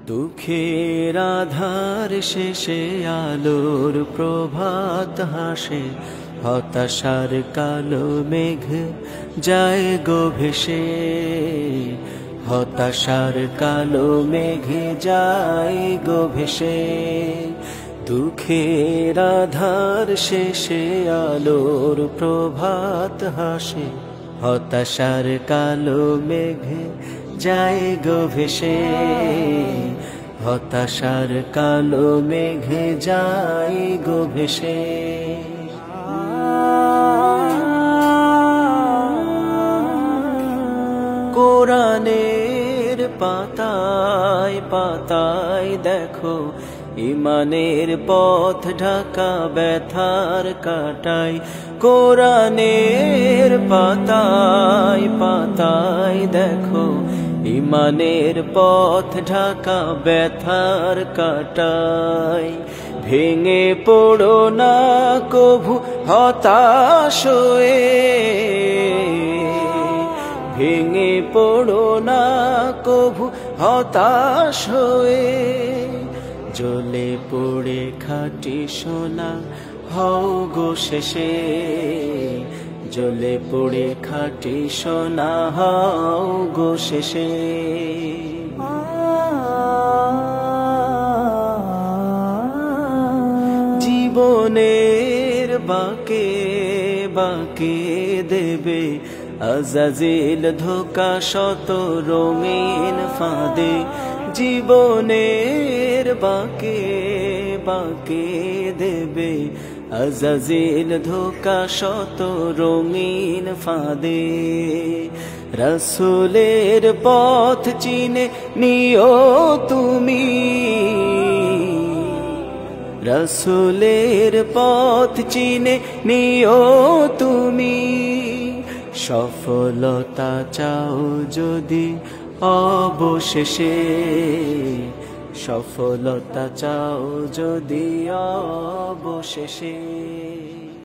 দুঃখের আধার শেষে আলোর প্রভাত হাসে, হতাশার কালো মেঘ যায় গো ভেসে, হতাশার কালো মেঘ যায় গো ভেসে। দুঃখের আধার শেষে আলোর প্রভাত হাসে, হতাশার কালো মেঘ যায় গো ভেসে, হতাশার কালো মেঘ যায় গো ভেসে। কোরআনের পাতায় পাতায় দেখো ইমানের পথ ঢাকা ব্যথার কাটাই। কোরআনের পাতায় পাতায় দেখো ইমানের পথ ঢাকা ব্যথার কাটাই। ভেঙে পড়ো না কভু হতাশ হয়ে, ভেঙে পড়ো না কভু হতাশ হয়ে। জ্বলে পড়ে খাঁটি সোনা হও গো শেষে, জ্বলে পড়ে খাঁটি সোনা হও গো শেষে। জীবনের বাঁকে বাঁকে দেবে আজাজিল ধোকা শত রঙিন ফাঁদে। জীবনের বাঁকে বাঁকে দেবে আজাজিল ধোকা শত রঙিন ফাঁদে। রাসূলের পথ চিনে নিও তুমি, রাসূলের পথ চিনে নিও তুমি। সফলতা চাও যদি অবশেষে, সফলতা চাও যদি অবশেষে।